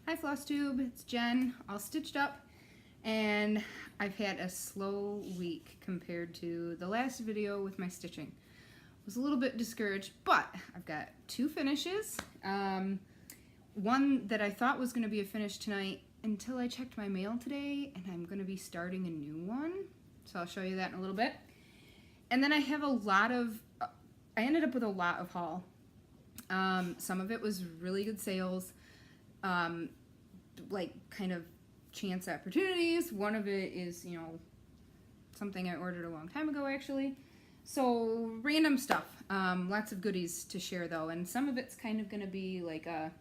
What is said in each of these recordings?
Hi Flosstube, it's Jen, all stitched up, and I've had a slow week compared to the last video with my stitching. I was a little bit discouraged, but I've got two finishes. One that I thought was going to be a finish tonight until I checked my mail today, and I'm going to be starting a new one, so I'll show you that in a little bit. And then I have I ended up with a lot of haul. Some of it was really good sales. Like kind of chance opportunities. One of it is, something I ordered a long time ago actually. So random stuff. Lots of goodies to share though, and some of it's kind of going to be like a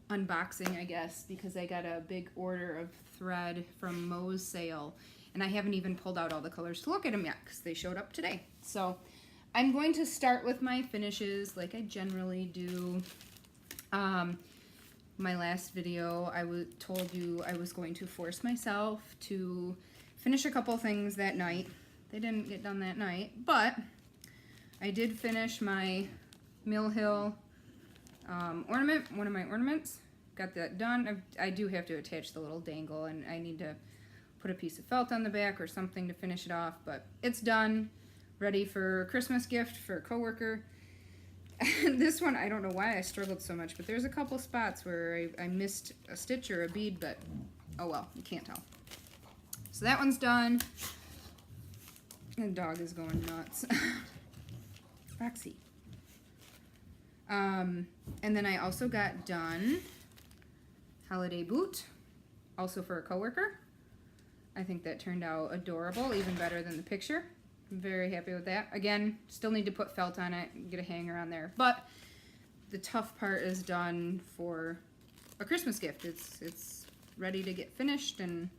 unboxing, I guess, because I got a big order of thread from Mo's sale, and I haven't even pulled out all the colors to look at them yet because they showed up today. So I'm going to start with my finishes like I generally do. My last video, I told you I was going to force myself to finish a couple things that night. They didn't get done that night, but I did finish my Mill Hill ornament, one of my ornaments. Got that done. I do have to attach the little dangle, and I need to put a piece of felt on the back or something to finish it off, but it's done. Ready for a Christmas gift for a coworker. This one, I don't know why I struggled so much, but there's a couple spots where I missed a stitch or a bead, but oh well, you can't tell. So that one's done. The dog is going nuts. Roxy. And then I also got done holiday boot, also for a coworker. I think that turned out adorable, even better than the picture. I'm very happy with that. Again, still need to put felt on it and get a hanger on there, but the tough part is done for a Christmas gift. It's ready to get finished, and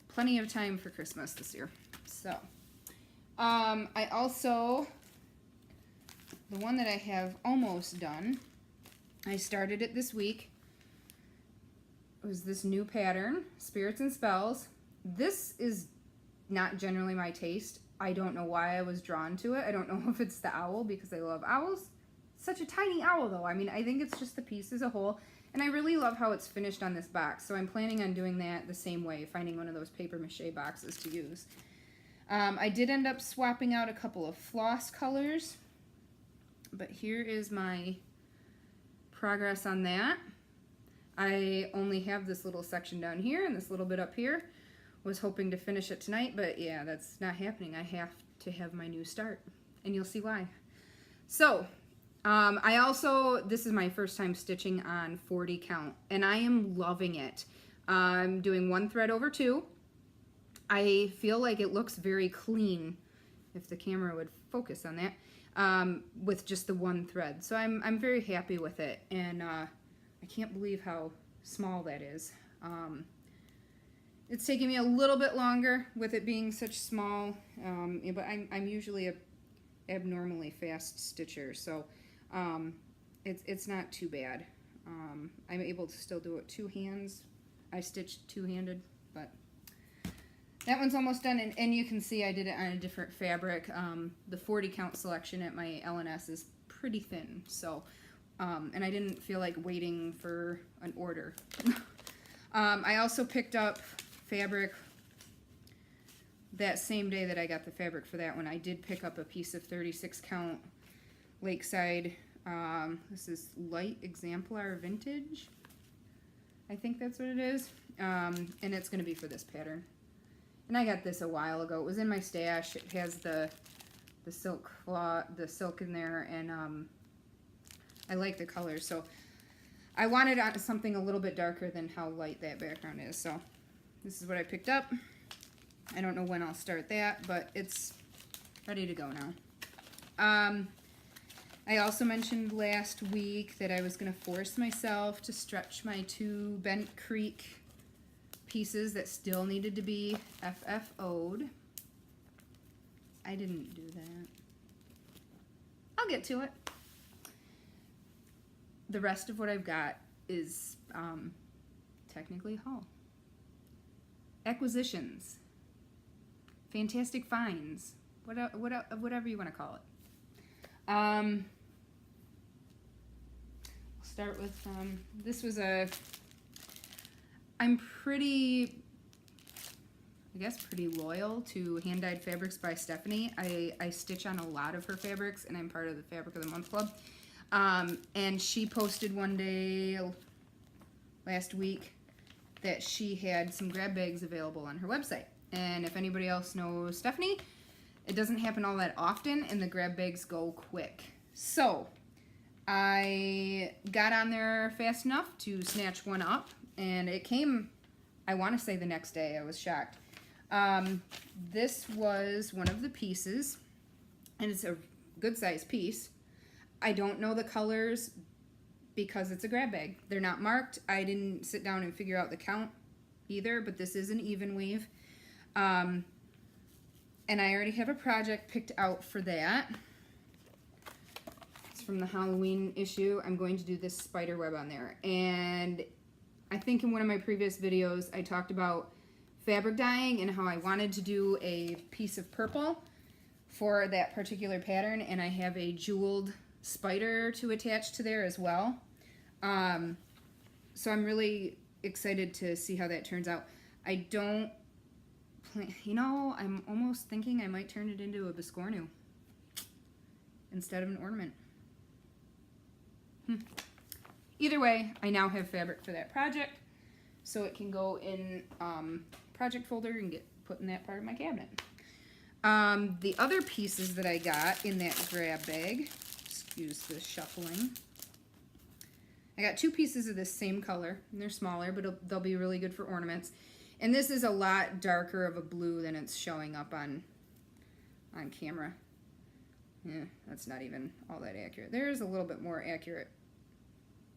plenty of time for Christmas this year. So I also, the one that I have almost done, I started it this week. It was this new pattern, Spirits and Spells. This is not generally my taste. I don't know why I was drawn to it. I don't know if it's the owl, because I love owls. Such a tiny owl though. I mean, I think it's just the piece as a whole. And I really love how it's finished on this box. So I'm planning on doing that the same way, finding one of those paper mache boxes to use. I did end up swapping out a couple of floss colors, but here is my progress on that. I only have this little section down here and this little bit up here. Was hoping to finish it tonight, but yeah, that's not happening. I have to have my new start, and you'll see why. So, this is my first time stitching on 40 count, and I am loving it. I'm doing one thread over two. I feel like it looks very clean, if the camera would focus on that, with just the one thread. So I'm very happy with it, and I can't believe how small that is. It's taking me a little bit longer with it being such small, but I'm usually a abnormally fast stitcher, so it's not too bad. I'm able to still do it two hands. I stitched two-handed, but that one's almost done, and you can see I did it on a different fabric. The 40 count selection at my L&S is pretty thin, so and I didn't feel like waiting for an order. I also picked up fabric that same day that I got the fabric for that one. I did pick up a piece of 36 count Lakeside. This is Light Exemplar Vintage. I think that's what it is. And it's going to be for this pattern. And I got this a while ago. It was in my stash. It has the silk cloth, the silk in there, and I like the colors. So I wanted something a little bit darker than how light that background is. So this is what I picked up. I don't know when I'll start that, but it's ready to go now. I also mentioned last week that I was going to force myself to stretch my two Bent Creek pieces that still needed to be FFO'd. I didn't do that. I'll get to it. The rest of what I've got is technically haul. Acquisitions, fantastic finds, whatever you want to call it. I'll start with, this was a I'm pretty, I guess, pretty loyal to Hand Dyed Fabrics by Stephanie. I stitch on a lot of her fabrics, and I'm part of the Fabric of the Month Club. And she posted one day last week that she had some grab bags available on her website. And if anybody else knows Stephanie, it doesn't happen all that often, and the grab bags go quick. So I got on there fast enough to snatch one up, and it came, I want to say, the next day. I was shocked. This was one of the pieces, and it's a good size piece. I don't know the colors because it's a grab bag. They're not marked. I didn't sit down and figure out the count either, but this is an even weave. And I already have a project picked out for that. It's from the Halloween issue. I'm going to do this spider web on there. And I think in one of my previous videos I talked about fabric dyeing and how I wanted to do a piece of purple for that particular pattern, and I have a jeweled spider to attach to there as well. So I'm really excited to see how that turns out. I don't plan, you know, I'm almost thinking I might turn it into a biscornu instead of an ornament. Either way, I now have fabric for that project, so it can go in project folder and get put in that part of my cabinet. The other pieces that I got in that grab bag, excuse the shuffling, I got two pieces of this same color, and they're smaller, but they'll be really good for ornaments. And this is a lot darker of a blue than it's showing up on camera. Yeah, that's not even all that accurate. There's a little bit more accurate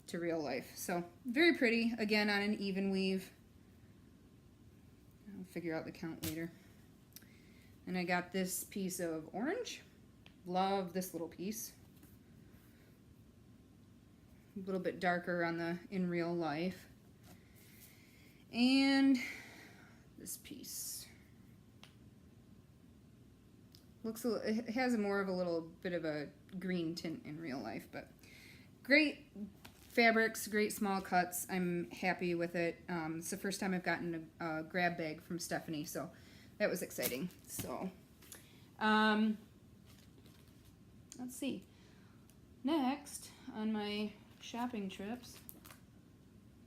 to real life. So very pretty, again on an even weave. I'll figure out the count later. And I got this piece of orange. Love this little piece. A little bit darker on the in real life. And this piece looks it has more of a little bit of a green tint in real life, but great fabrics, great small cuts. I'm happy with it. It's the first time I've gotten a grab bag from Stephanie, so that was exciting. So let's see. Next on my shopping trips,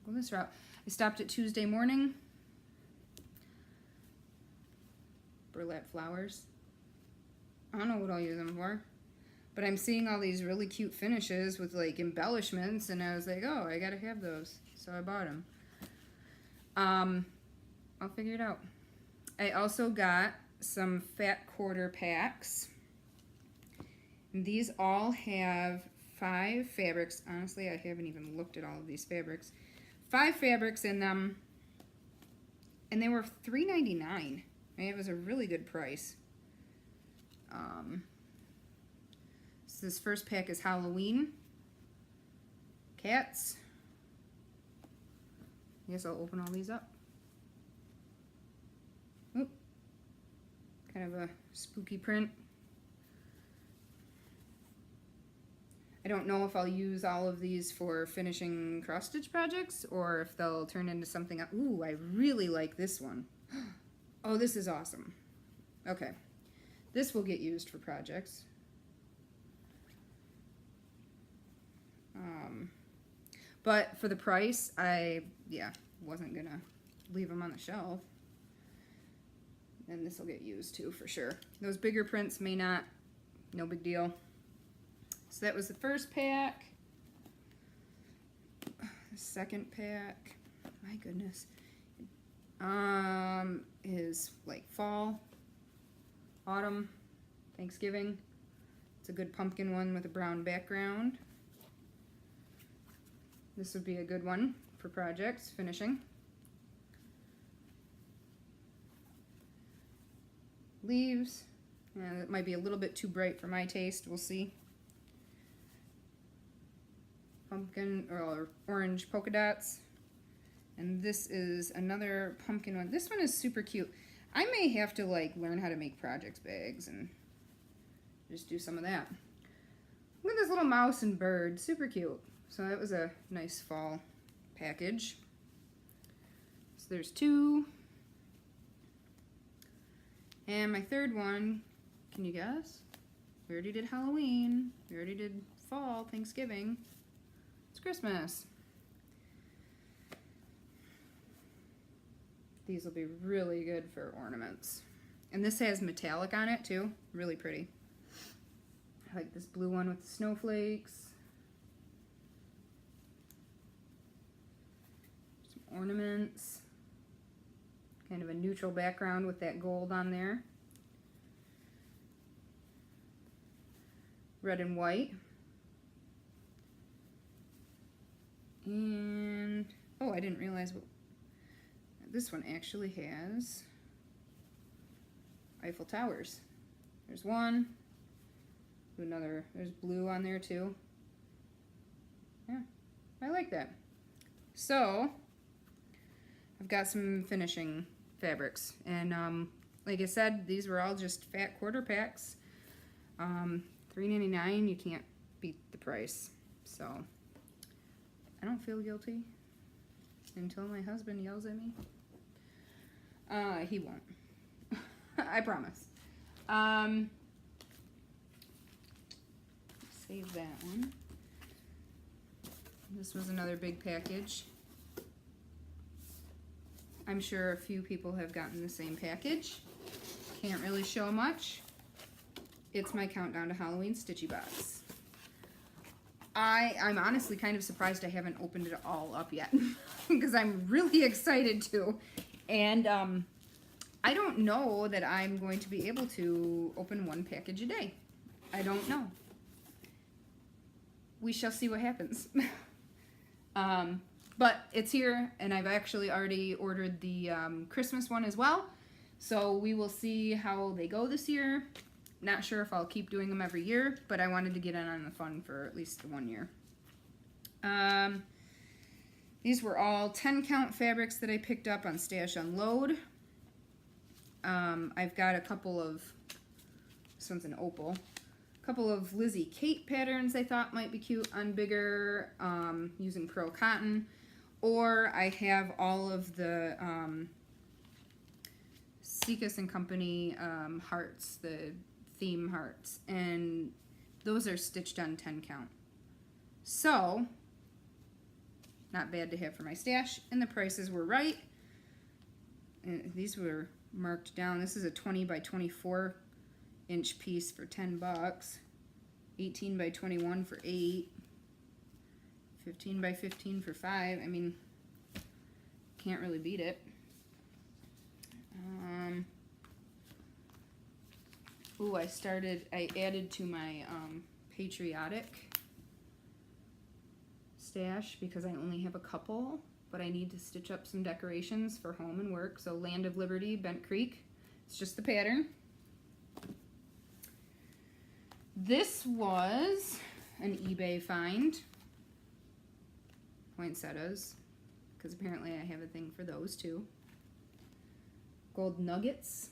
go this route. I stopped at Tuesday Morning. Burlap flowers. I don't know what I'll use them for, but I'm seeing all these really cute finishes with like embellishments, and I was like, oh, I gotta have those, so I bought them. I'll figure it out. I also got some fat quarter packs. And these all have 5 fabrics. Honestly, I haven't even looked at all of these fabrics. 5 fabrics in them, and they were $3.99. I mean, it was a really good price. So this first pack is Halloween. Cats. I guess I'll open all these up. Oop. Kind of a spooky print. I don't know if I'll use all of these for finishing cross-stitch projects or if they'll turn into something else. Ooh, I really like this one. Oh, this is awesome. Okay. This will get used for projects. But for the price, I wasn't gonna leave them on the shelf. And this will get used too, for sure. Those bigger prints may not, no big deal. So that was the first pack. The second pack, my goodness, is like fall, autumn, Thanksgiving. It's a good pumpkin one with a brown background. This would be a good one for projects, finishing. Leaves, and it might be a little bit too bright for my taste, we'll see. Pumpkin or orange polka dots. And this is another pumpkin one. This one is super cute. I may have to like learn how to make projects bags and just do some of that. Look at this little mouse and bird, super cute. So that was a nice fall package. So there's 2. And my third one, can you guess? We already did Halloween. We already did fall, Thanksgiving. It's Christmas. These will be really good for ornaments. And this has metallic on it too. Really pretty. I like this blue one with the snowflakes. Some ornaments. Kind of a neutral background with that gold on there. Red and white. And, oh, I didn't realize what this one actually has. Eiffel Towers. There's one. Another, there's blue on there too. Yeah, I like that. So, I've got some finishing fabrics. And like I said, these were all just fat quarter packs. $3.99, you can't beat the price. So, I don't feel guilty until my husband yells at me. He won't. I promise. Save that one. This was another big package. I'm sure a few people have gotten the same package. Can't really show much. It's my countdown to Halloween stitchy box. I'm honestly kind of surprised I haven't opened it all up yet because I'm really excited to. And I don't know that I'm going to be able to open one package a day. I don't know. We shall see what happens. But it's here, and I've actually already ordered the Christmas one as well. So we will see how they go this year. Not sure if I'll keep doing them every year, but I wanted to get in on the fun for at least 1 year. These were all 10 count fabrics that I picked up on Stash Unload. I've got a couple of, this one's an opal, a couple of Lizzie Kate patterns I thought might be cute on bigger, using pearl cotton. Or I have all of the Seacus and Company hearts, the theme hearts, and those are stitched on 10 count. So, not bad to have for my stash, and the prices were right. And these were marked down. This is a 20 by 24 inch piece for 10 bucks, 18 by 21 for 8, 15 by 15 for 5. I mean, can't really beat it. Ooh, I added to my patriotic stash because I only have a couple, but I need to stitch up some decorations for home and work. So Land of Liberty, Bent Creek. It's just the pattern. This was an eBay find. Poinsettias, because apparently I have a thing for those too. Gold nuggets.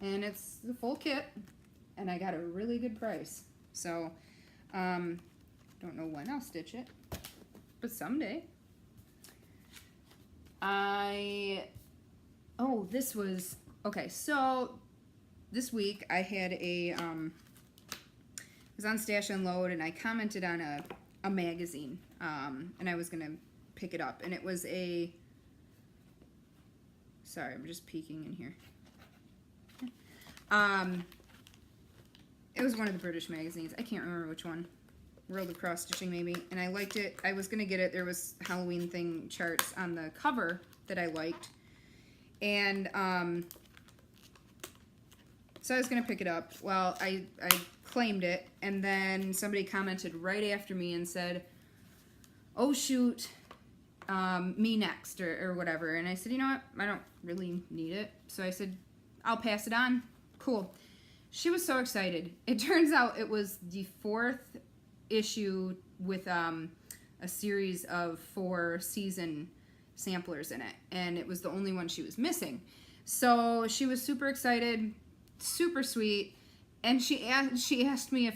And it's the full kit, and I got a really good price. So, don't know when I'll stitch it, but someday. This was, okay, so this week I had I was on Stash Unload, and I commented on a magazine, and I was going to pick it up, and it was sorry, I'm just peeking in here. It was one of the British magazines. I can't remember which one. World of Cross Stitching maybe. And I liked it. I was going to get it. There was Halloween thing charts on the cover that I liked. And so I was going to pick it up. Well, I claimed it. And then somebody commented right after me and said, oh shoot, me next or whatever. And I said, you know what? I don't really need it. So I said, I'll pass it on. Cool. She was so excited. It turns out it was the 4th issue with a series of 4 season samplers in it, and it was the only one she was missing. So she was super excited, super sweet, and she asked me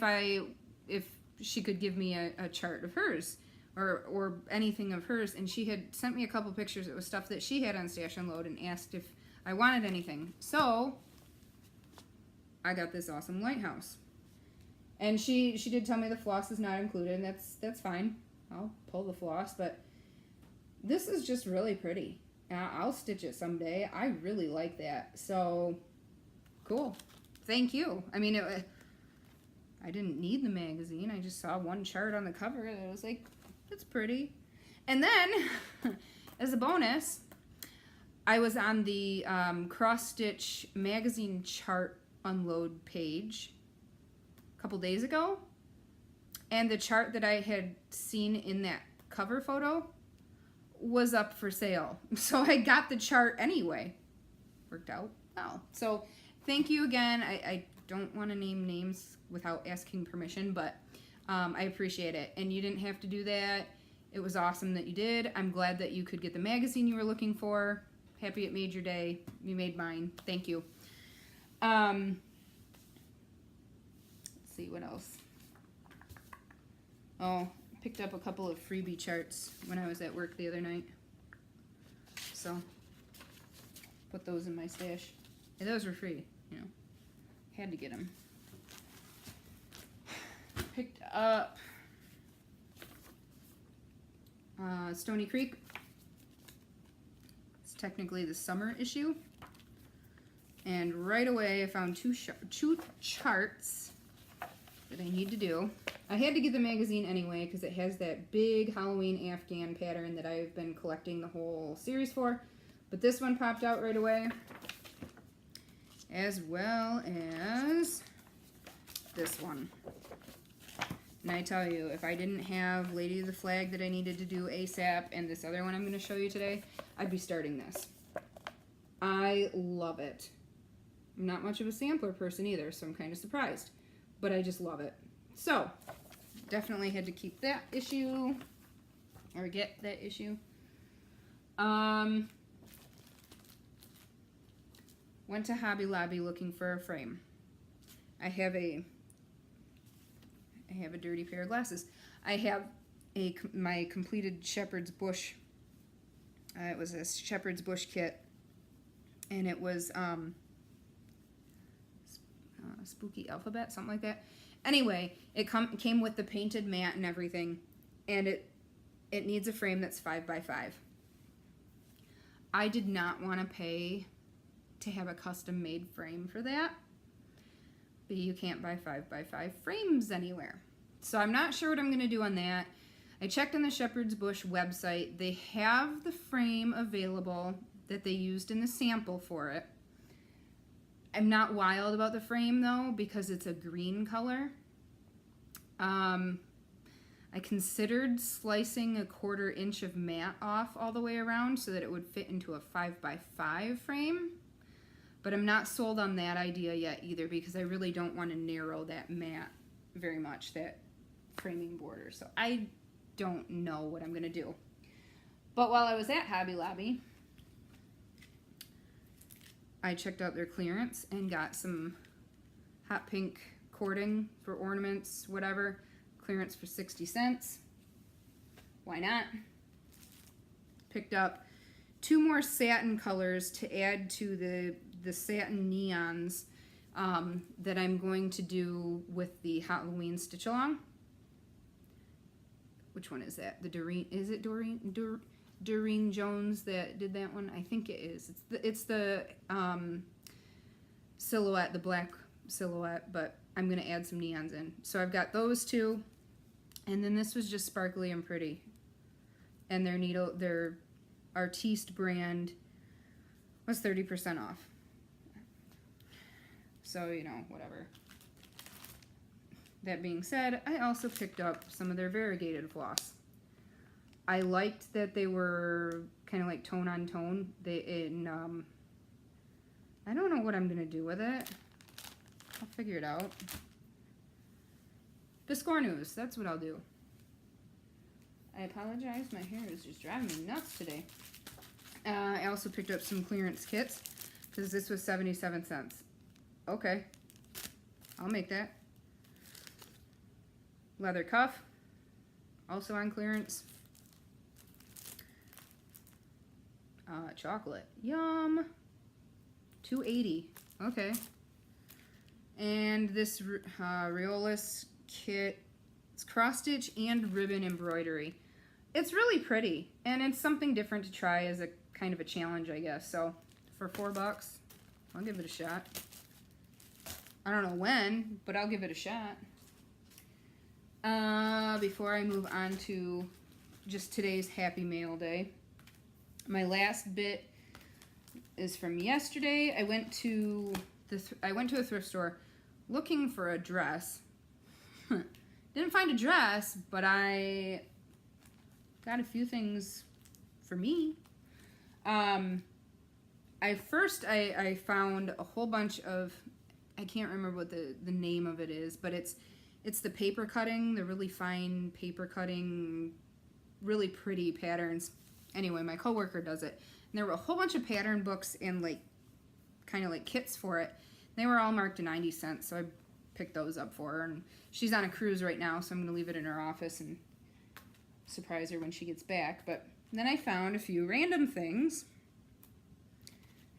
if she could give me a chart of hers or anything of hers, and she had sent me a couple pictures. It was stuff that she had on Stash and Load and asked if I wanted anything. So I got this awesome lighthouse. And she did tell me the floss is not included, and that's fine. I'll pull the floss, but this is just really pretty. I'll stitch it someday. I really like that. So cool. Thank you. I mean, I didn't need the magazine. I just saw one chart on the cover and I was like, it's pretty. And then, as a bonus, I was on the Cross Stitch magazine chart unload page a couple days ago, and the chart that I had seen in that cover photo was up for sale. So I got the chart anyway. Worked out well. So thank you again. I don't want to name names without asking permission, but I appreciate it. And you didn't have to do that. It was awesome that you did. I'm glad that you could get the magazine you were looking for. Happy it made your day. You made mine. Thank you. Let's see what else. Oh, picked up a couple of freebie charts when I was at work the other night. So, put those in my stash. And those were free, you know. Had to get them. Picked up Stony Creek. It's technically the summer issue. And right away I found two charts that I need to do. I had to get the magazine anyway because it has that big Halloween Afghan pattern that I've been collecting the whole series for. But this one popped out right away, as well as this one. And I tell you, if I didn't have Lady of the Flag that I needed to do ASAP and this other one I'm going to show you today, I'd be starting this. I love it. I'm not much of a sampler person either, so I'm kind of surprised. But I just love it. So, definitely had to keep that issue, or get that issue. Went to Hobby Lobby looking for a frame. I have a dirty pair of glasses. I have my completed Shepherd's Bush. It was a Shepherd's Bush kit, and it was Spooky Alphabet, something like that. Anyway, it came with the painted mat and everything, and it needs a frame that's 5x5. I did not want to pay to have a custom made frame for that, but you can't buy 5x5 frames anywhere. So I'm not sure what I'm going to do on that. I checked on the Shepherd's Bush website. They have the frame available that they used in the sample for it. I'm not wild about the frame though because it's a green color. I considered slicing a 1/4 inch of mat off all the way around so that it would fit into a 5x5 frame. But I'm not sold on that idea yet either because I really don't want to narrow that mat very much, that framing border. So I don't know what I'm going to do. But while I was at Hobby Lobby, I checked out their clearance and got some hot pink cording for ornaments, whatever. Clearance for 60 cents. Why not? Picked up 2 more satin colors to add to the satin neons that I'm going to do with the Halloween stitch along. Which one is that? The Doreen, is it Doreen Jones that did that one? I think it is. It's the silhouette, the black silhouette, but I'm going to add some neons in. So I've got those 2, and then this was just sparkly and pretty. And their Artiste brand was 30% off. So, you know, whatever. That being said, I also picked up some of their variegated floss. I liked that they were kind of like tone on tone. I don't know what I'm going to do with it. I'll figure it out. Biscornus, that's what I'll do. I apologize, my hair is just driving me nuts today. I also picked up some clearance kits because this was 77 cents. Okay, I'll make that. Leather cuff, also on clearance. Chocolate. Yum. $2.80. Okay. And this Riolis kit, it's cross stitch and ribbon embroidery. It's really pretty, and it's something different to try as a kind of a challenge, I guess. So for $4, I'll give it a shot. I don't know when, but I'll give it a shot. Before I move on to just today's Happy Mail Day, my last bit is from yesterday. I went to a thrift store looking for a dress. Didn't find a dress, but I got a few things for me. I found a whole bunch of, I can't remember what the name of it is, but it's the paper cutting, the really fine paper cutting, really pretty patterns. Anyway, my coworker does it. And there were a whole bunch of pattern books and like kind of like kits for it. They were all marked to 90 cents, so I picked those up for her. And she's on a cruise right now, so I'm going to leave it in her office and surprise her when she gets back. But then I found a few random things.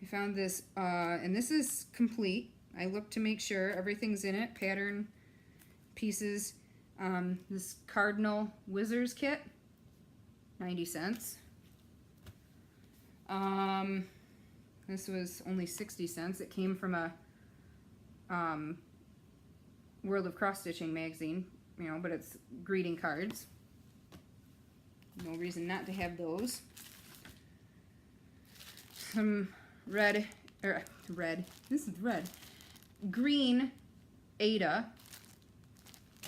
I found this, and this is complete. I looked to make sure everything's in it. Pattern pieces. This Cardinal Wizards kit, 90 cents. This was only 60 cents. It came from a World of Cross Stitching magazine, you know, but it's greeting cards. No reason not to have those. Some this is red. Green Ada.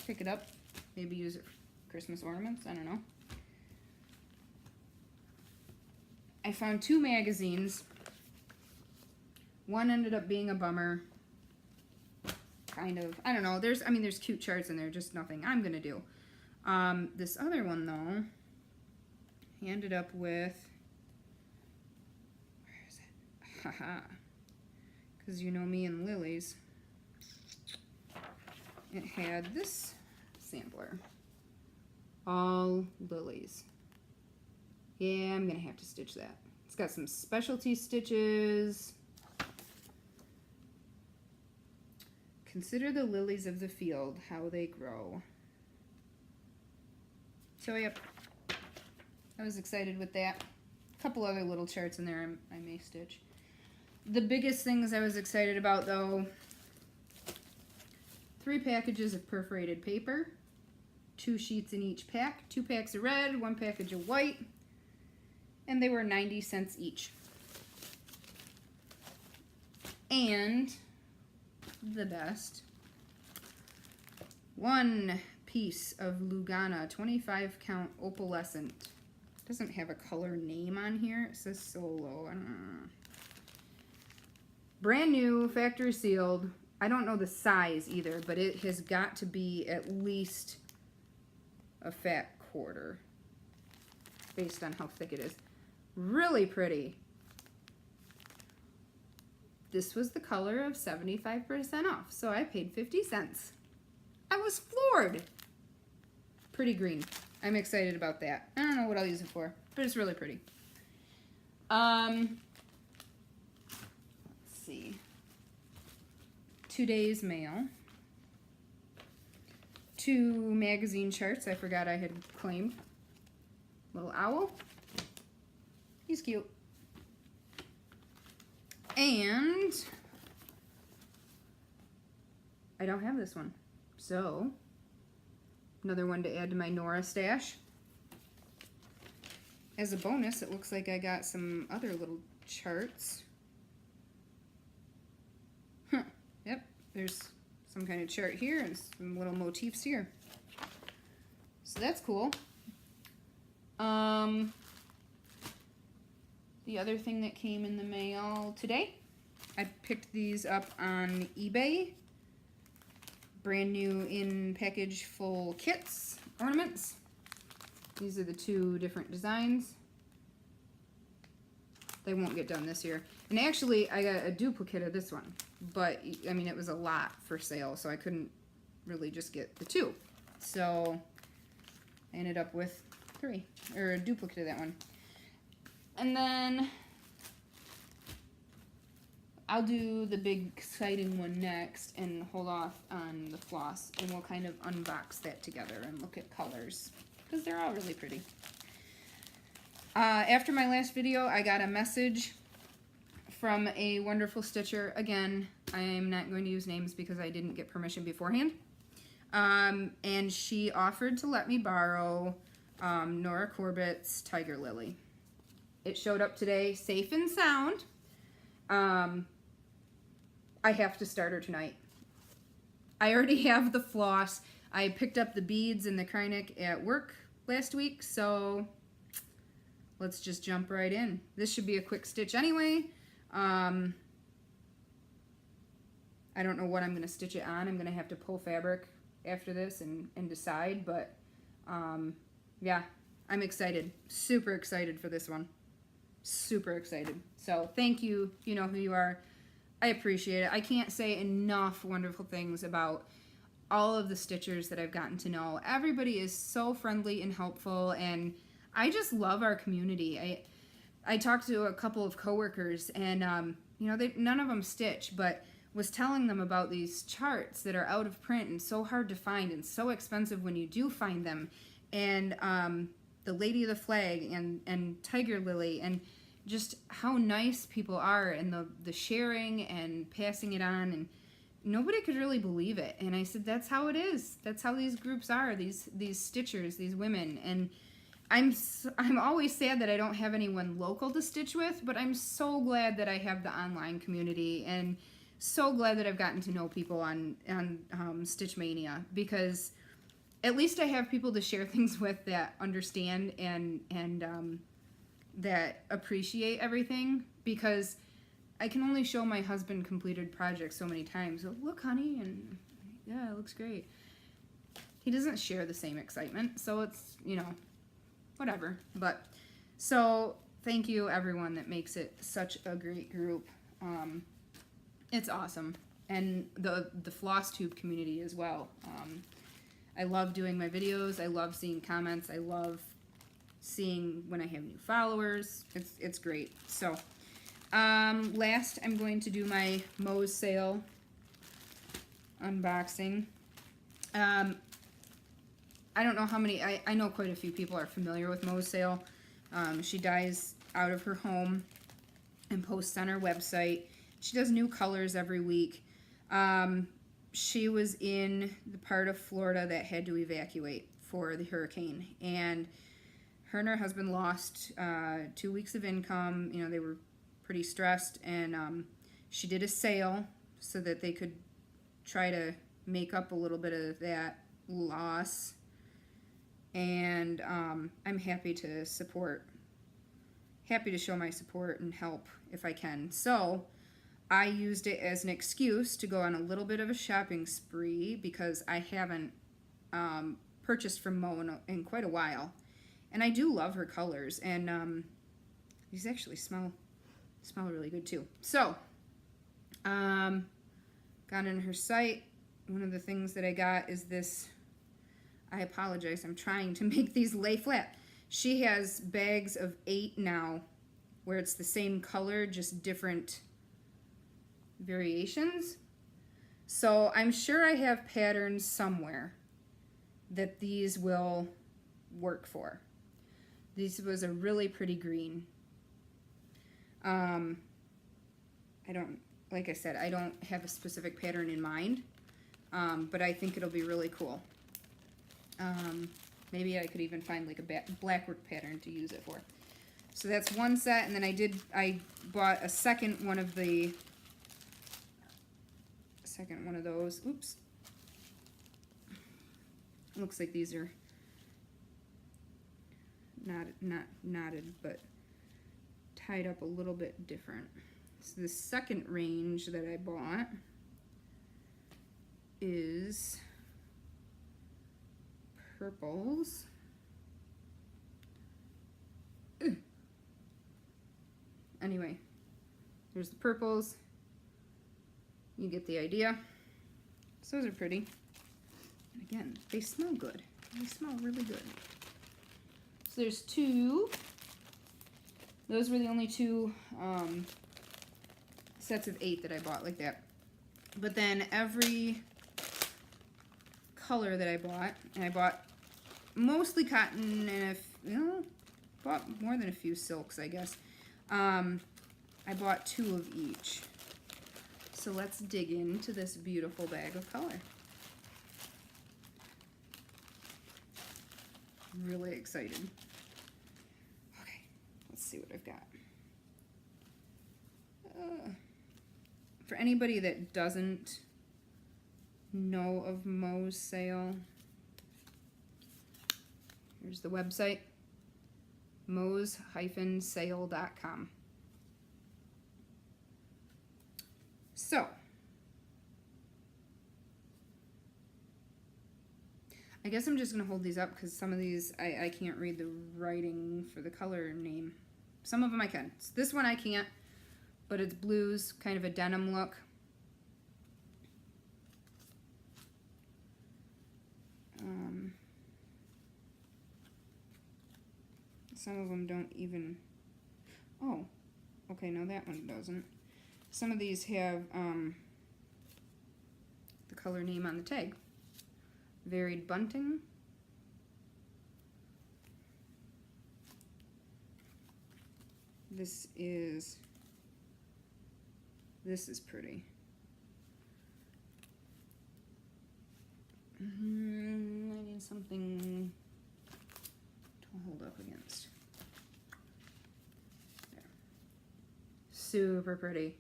Pick it up. Maybe use it for Christmas ornaments. I don't know. I found 2 magazines. One ended up being a bummer. Kind of. I don't know. There's cute charts in there. Just nothing I'm going to do. This other one, though, he ended up with... Where is it? Haha. Because you know me and Lily's. It had this sampler. All lilies. Yeah, I'm going to have to stitch that. It's got some specialty stitches. Consider the lilies of the field, how they grow. So, yep. I was excited with that. A couple other little charts in there I may stitch. The biggest things I was excited about, though, 3 packages of perforated paper, 2 sheets in each pack, 2 packs of red, 1 package of white, and they were 90 cents each. And the best, 1 piece of Lugana 25 count opalescent. Doesn't have a color name on here. It says solo. I don't know. Brand new, factory sealed. I don't know the size either, but it has got to be at least a fat quarter based on how thick it is. Really pretty. This was the color of 75% off, so I paid 50 cents. I was floored. Pretty green. I'm excited about that. I don't know what I'll use it for, but it's really pretty. Let's see. Today's mail. 2 magazine charts I forgot I had claimed. Little owl. He's cute. And I don't have this one. So, another one to add to my Nora stash. As a bonus, it looks like I got some other little charts. Huh. Yep, there's some kind of chart here and some little motifs here. So that's cool. The other thing that came in the mail today, I picked these up on eBay. Brand new in package full kits, ornaments. These are the 2 different designs. They won't get done this year. And actually, I got a duplicate of this one. But, I mean, it was a lot for sale, so I couldn't really just get the 2. So, I ended up with 3, or a duplicate of that one. And then I'll do the big exciting one next and hold off on the floss, and we'll kind of unbox that together and look at colors, because they're all really pretty. After my last video, I got a message from a wonderful stitcher. Again, I'm not going to use names because I didn't get permission beforehand. And she offered to let me borrow Nora Corbett's Tiger Lily. It showed up today, safe and sound. I have to start her tonight. I already have the floss. I picked up the beads and the Krynic at work last week, so let's just jump right in. This should be a quick stitch anyway. I don't know what I'm going to stitch it on. I'm going to have to pull fabric after this and decide, but yeah, I'm excited. Super excited for this one. Super excited. So thank you. You know who you are. I appreciate it. I can't say enough wonderful things about all of the stitchers that I've gotten to know. Everybody is so friendly and helpful, and I just love our community. I talked to a couple of coworkers, and you know, none of them stitch, but was telling them about these charts that are out of print and so hard to find and so expensive when you do find them, and the Lady of the Flag and Tiger Lily, and just how nice people are, and the sharing and passing it on, and nobody could really believe it. And I said, that's how it is. That's how these groups are, these stitchers, these women. And I'm always sad that I don't have anyone local to stitch with, but I'm so glad that I have the online community, and so glad that I've gotten to know people on Stitch Mania, because at least I have people to share things with that understand and that appreciate everything, because I can only show my husband completed projects so many times. So, look, honey, and yeah, it looks great. He doesn't share the same excitement, so it's, you know, whatever. But so thank you everyone that makes it such a great group. It's awesome. And the Flosstube community as well. I love doing my videos. I love seeing comments. I love seeing when I have new followers. It's great. So last, I'm going to do my Moe's sale unboxing. I don't know how many, I know quite a few people are familiar with Moe's sale. She dyes out of her home and posts on her website. She does new colors every week. She was in the part of Florida that had to evacuate for the hurricane, and her and her husband lost 2 weeks of income. You know, they were pretty stressed, and she did a sale so that they could try to make up a little bit of that loss. And I'm happy to show my support and help if I can. So I used it as an excuse to go on a little bit of a shopping spree, because I haven't purchased from Moe in quite a while. And I do love her colors, and these actually smell really good too. So, got in her site. One of the things that I got is this. I apologize, I'm trying to make these lay flat. She has bags of 8 now, where it's the same color, just different variations. So I'm sure I have patterns somewhere that these will work for. This was a really pretty green. Like I said, I don't have a specific pattern in mind, but I think it'll be really cool. Maybe I could even find like a blackwork pattern to use it for. So that's one set, and then I bought a second one of those. Oops. Looks like these are not knotted, but tied up a little bit different. So the second range that I bought is purples. Ugh. Anyway, there's the purples. You get the idea. So those are pretty. And again, they smell good. They smell really good. So there's 2. Those were the only 2 sets of 8 that I bought like that. But then every color that I bought, and I bought mostly cotton and bought more than a few silks, I guess. I bought 2 of each. So let's dig into this beautiful bag of color. Really excited. Okay, let's see what I've got. For anybody that doesn't know of Mo's sale, here's the website, mos-sale.com. So, I guess I'm just going to hold these up because some of these, I can't read the writing for the color name. Some of them I can. So this one I can't, but it's blues, kind of a denim look. Some of them don't even, oh, okay, no, that one doesn't. Some of these have the color name on the tag. Varied bunting. This is pretty. I need something to hold up against. There. Super pretty.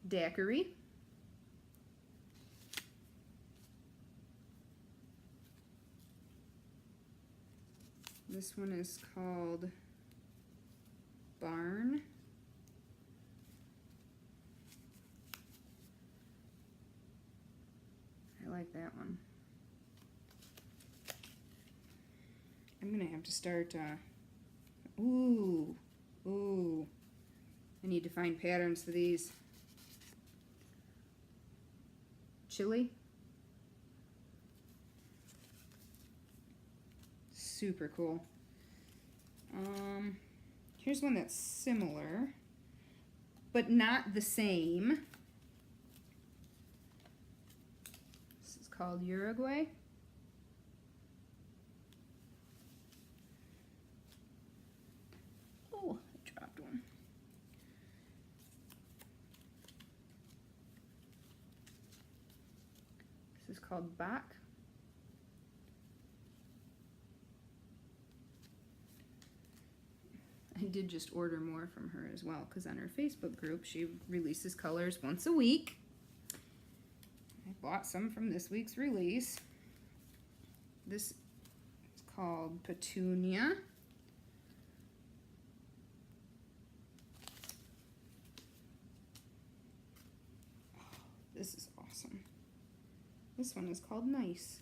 Daiquiri. This one is called Barn. I like that one. I'm gonna have to start, ooh, I need to find patterns for these. Chili. Super cool. Here's one that's similar, but not the same. This is called Uruguay. Oh, I dropped one. This is called Bach. I did just order more from her as well, because on her Facebook group she releases colors once a week. I bought some from this week's release. This is called Petunia. Oh, this is awesome. This one is called Nice.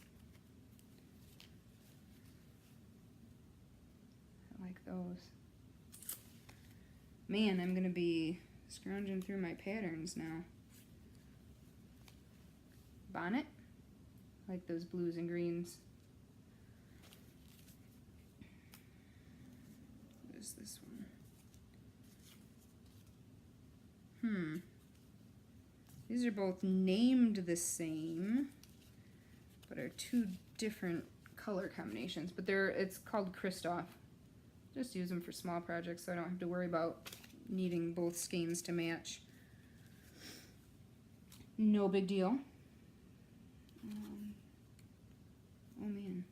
I like those. Man, I'm gonna be scrounging through my patterns now. Bonnet. I like those blues and greens. What is this one? These are both named the same, but are 2 different color combinations. But it's called Christoph. Just use them for small projects so I don't have to worry about needing both skeins to match. No big deal. Oh man.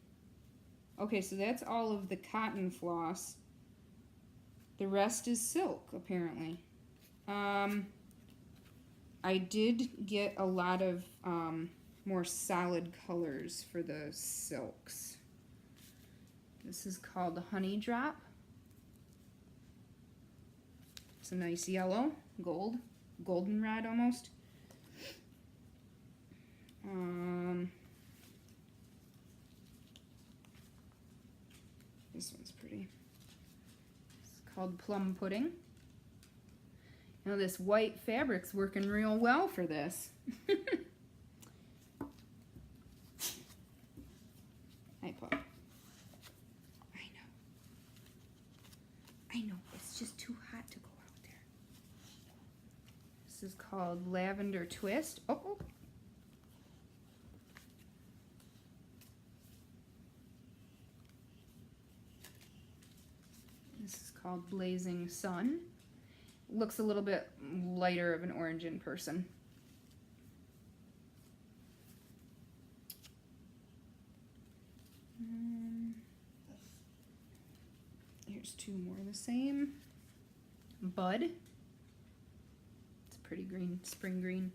Okay, so that's all of the cotton floss. The rest is silk, apparently. I did get a lot of more solid colors for the silks. This is called Honey Drop. It's a nice yellow, goldenrod almost. This one's pretty. It's called Plum Pudding. Now this white fabric's working real well for this. Hi, Paul. I know, it's just too hot to go out there. This is called Lavender Twist. Oh. This is called Blazing Sun. Looks a little bit lighter of an orange in person. Here's two more of the same. Bud. It's a pretty green, spring green.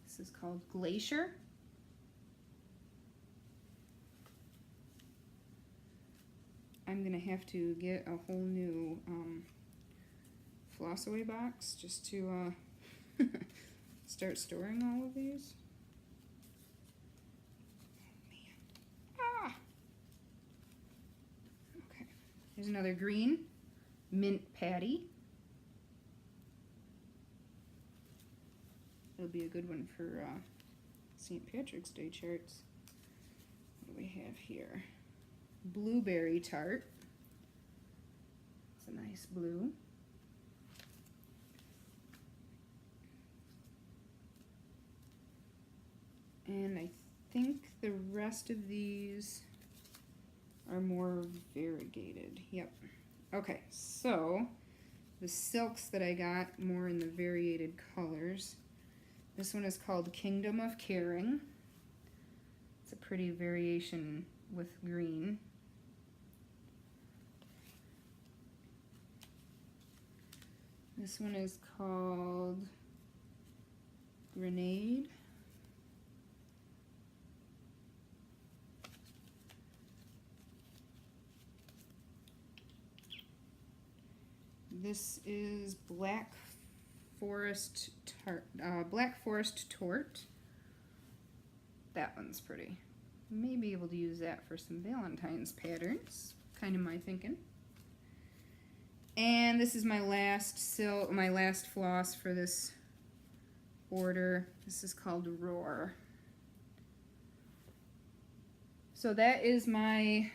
This is called Glacier. I'm gonna have to get a whole new floss away box just to start storing all of these. Okay, here's another green, mint patty. It'll be a good one for St. Patrick's Day charts. What do we have here? Blueberry tart. It's a nice blue. And I think the rest of these are more variegated. Yep. Okay, so the silks that I got more in the variegated colors. This one is called Kingdom of Caring. It's a pretty variation with green. This one is called Grenade. This is Black Forest Tort. That one's pretty. May be able to use that for some Valentine's patterns. Kind of my thinking. And this is my last floss for this order. This is called Roar. So that is my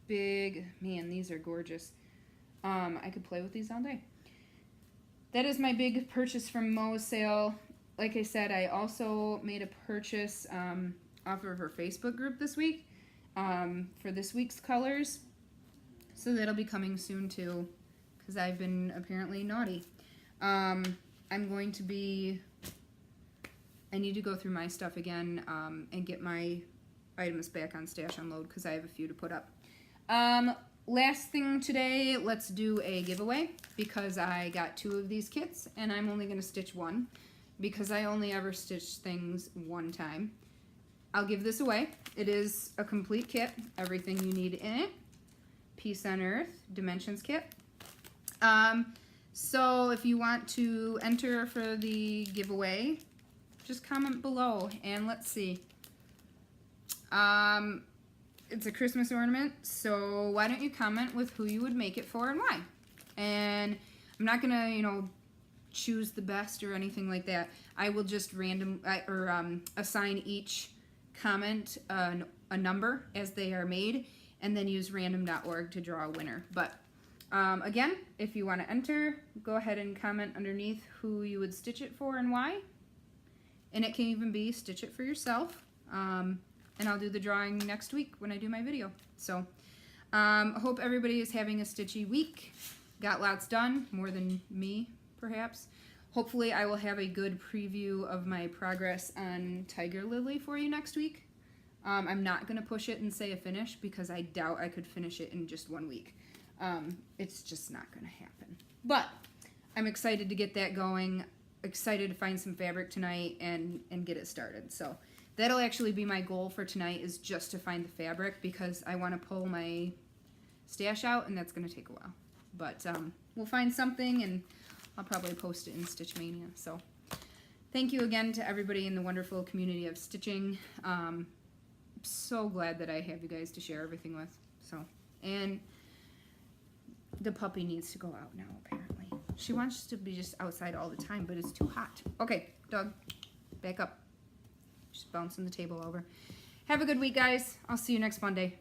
big, man, these are gorgeous. I could play with these all day. That is my big purchase from Mo's sale. Like I said, I also made a purchase off of her Facebook group this week for this week's colors. So that'll be coming soon too, because I've been apparently naughty. I'm going to be, I need to go through my stuff again and get my items back on Stash Unload because I have a few to put up. Last thing today, let's do a giveaway because I got 2 of these kits and I'm only going to stitch 1 because I only ever stitch things 1 time. I'll give this away. It is a complete kit, everything you need in it. Peace on Earth Dimensions kit. So if you want to enter for the giveaway, just comment below and let's see. It's a Christmas ornament, so why don't you comment with who you would make it for and why? And I'm not gonna, choose the best or anything like that. I will just assign each comment a number as they are made, and then use random.org to draw a winner. But again, if you want to enter, go ahead and comment underneath who you would stitch it for and why. And it can even be stitch it for yourself. And I'll do the drawing next week when I do my video. So, hope everybody is having a stitchy week. Got lots done, more than me, perhaps. Hopefully I will have a good preview of my progress on Tiger Lily for you next week. I'm not going to push it and say a finish because I doubt I could finish it in just 1 week. It's just not going to happen. But I'm excited to get that going. Excited to find some fabric tonight and get it started. So that'll actually be my goal for tonight, is just to find the fabric because I want to pull my stash out and that's going to take a while. But we'll find something and I'll probably post it in Stitch Mania. So thank you again to everybody in the wonderful community of stitching. so glad that I have you guys to share everything with. So, and the puppy needs to go out now, apparently. She wants to be just outside all the time, but it's too hot. Okay, dog, back up. Just bouncing the table over. Have a good week, guys. I'll see you next Monday.